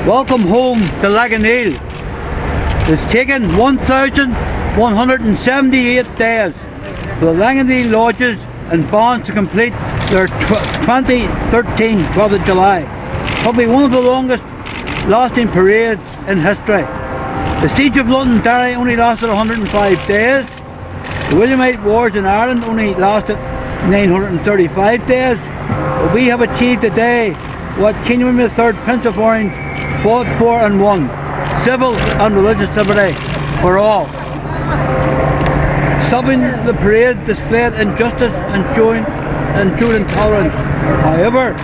Welcome home to Laganeel. It's taken 1,178 days for the Laganeel Lodges and Bonds to complete their 2013 12th of July. Probably one of the longest lasting parades in history. The Siege of Londonderry only lasted 105 days. The Williamite Wars in Ireland only lasted 935 days. But we have achieved today what King William III, Prince of Orange, fought for and won: civil and religious liberty for all. Stopping the parade displayed injustice and showed intolerance. However,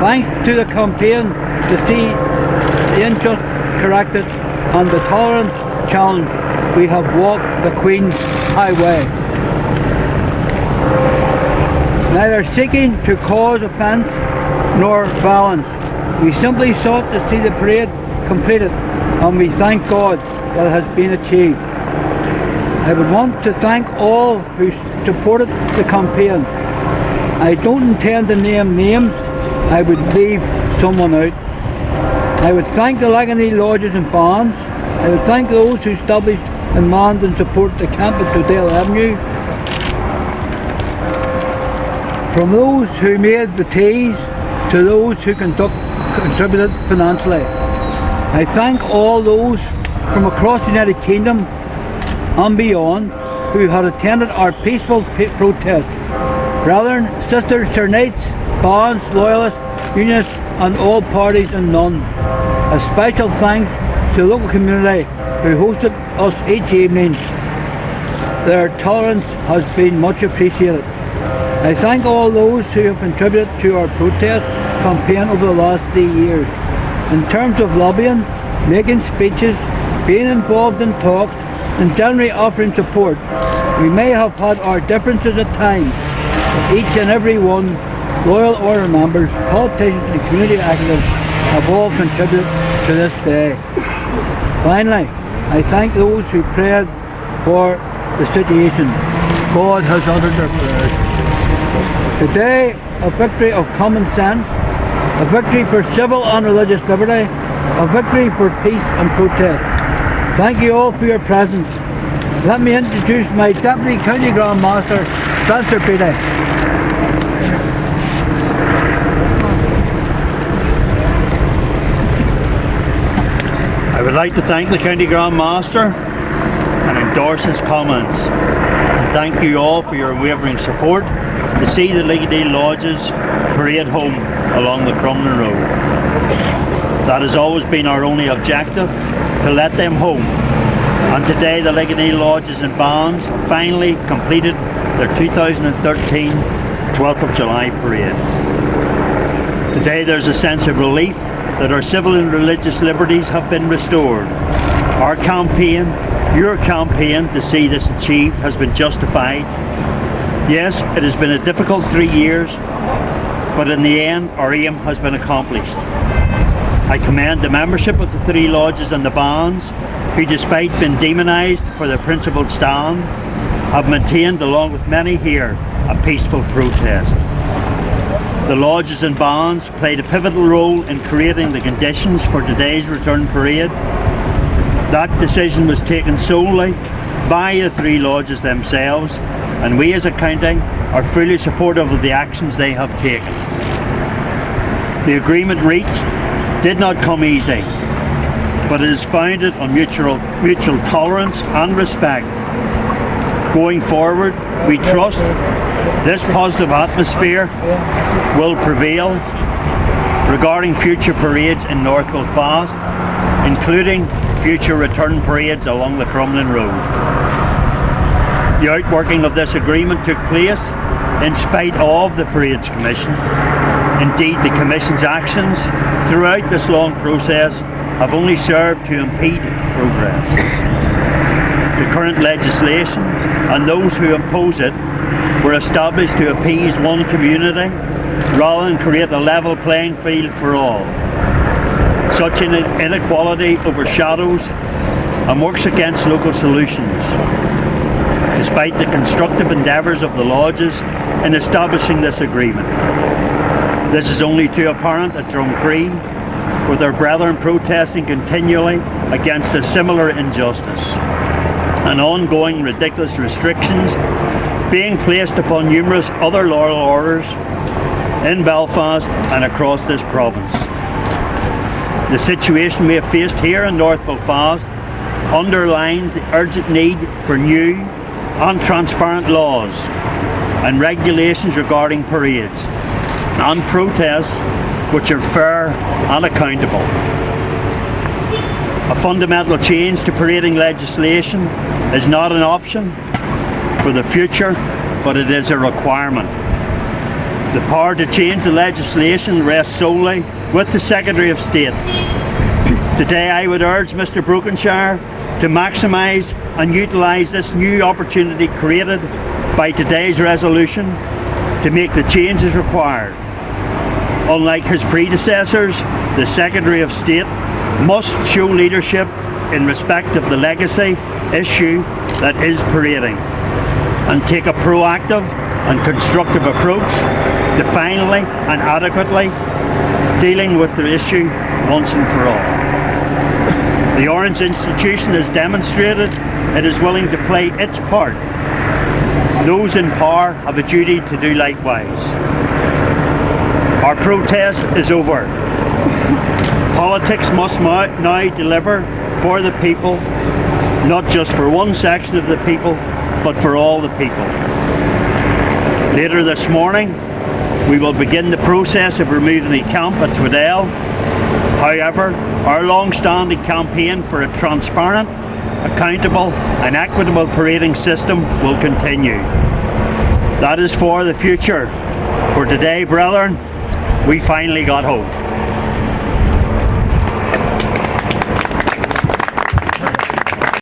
thanks to the campaign to see the injustice corrected and the tolerance challenged, we have walked the Queen's highway. Neither seeking to cause offence nor violence, we simply sought to see the parade completed, and we thank God that it has been achieved. I would want to thank all who supported the campaign. I don't intend to name names, I would leave someone out. I would thank the Laganeel Lodges and Bonds. I would thank those who established and manned and supported the camp at Twaddell Avenue. From those who made the teas to those who contributed financially. I thank all those from across the United Kingdom and beyond who had attended our peaceful protest. Brethren, sisters, Sir Knights, Bonds, Loyalists, Unionists and all parties and none. A special thanks to the local community who hosted us each evening. Their tolerance has been much appreciated. I thank all those who have contributed to our protest campaign over the last 3 years. In terms of lobbying, making speeches, being involved in talks and generally offering support, we may have had our differences at times, but each and every one, loyal order members, politicians and community activists, have all contributed to this day. Finally, I thank those who prayed for the situation. God has honoured their prayers. Today, a victory of common sense, a victory for civil and religious liberty, a victory for peace and protest. Thank you all for your presence. Let me introduce my Deputy County Grand Master, Spencer Beattie. I would like to thank the County Grand Master and endorse his comments. And thank you all for your unwavering support to see the Laganeel Lodges parade home along the Crumlin Road. That has always been our only objective, to let them home. And today the Laganeel Lodges and Bonds have finally completed their 2013 12th of July parade. Today there's a sense of relief that our civil and religious liberties have been restored. Our campaign, your campaign to see this achieved has been justified. Yes, it has been a difficult 3 years, but in the end our aim has been accomplished. I commend the membership of the 3 lodges and the Bonds, who despite being demonised for their principled stand, have maintained, along with many here, a peaceful protest. The lodges and Bonds played a pivotal role in creating the conditions for today's return parade. That decision was taken solely by the 3 lodges themselves, and we as a county are fully supportive of the actions they have taken. The agreement reached did not come easy, but it is founded on mutual tolerance and respect. Going forward, we trust this positive atmosphere will prevail regarding future parades in North Belfast, including future return parades along the Crumlin Road. The outworking of this agreement took place in spite of the Parades Commission. Indeed, the Commission's actions throughout this long process have only served to impede progress. The current legislation and those who oppose it were established to appease one community rather than create a level playing field for all. Such inequality overshadows and works against local solutions. Despite the constructive endeavours of the lodges in establishing this agreement, this is only too apparent at Drumcree with our brethren protesting continually against a similar injustice and ongoing ridiculous restrictions being placed upon numerous other law orders in Belfast and across this province. The situation we have faced here in North Belfast underlines the urgent need for new and transparent laws and regulations regarding parades and protests which are fair and accountable. A fundamental change to parading legislation is not an option for the future, but it is a requirement. The power to change the legislation rests solely with the Secretary of State. Today I would urge Mr Brokenshire to maximise and utilise this new opportunity created by today's resolution to make the changes required. Unlike his predecessors, the Secretary of State must show leadership in respect of the legacy issue that is parading and take a proactive and constructive approach to finally and adequately dealing with the issue once and for all. The Orange Institution has demonstrated it is willing to play its part. Those in power have a duty to do likewise. Our protest is over. Politics must now deliver for the people, not just for one section of the people, but for all the people. Later this morning, we will begin the process of removing the camp at Twaddell. However, our long-standing campaign for a transparent, accountable and equitable parading system will continue. That is for the future. For today, brethren, we finally got home.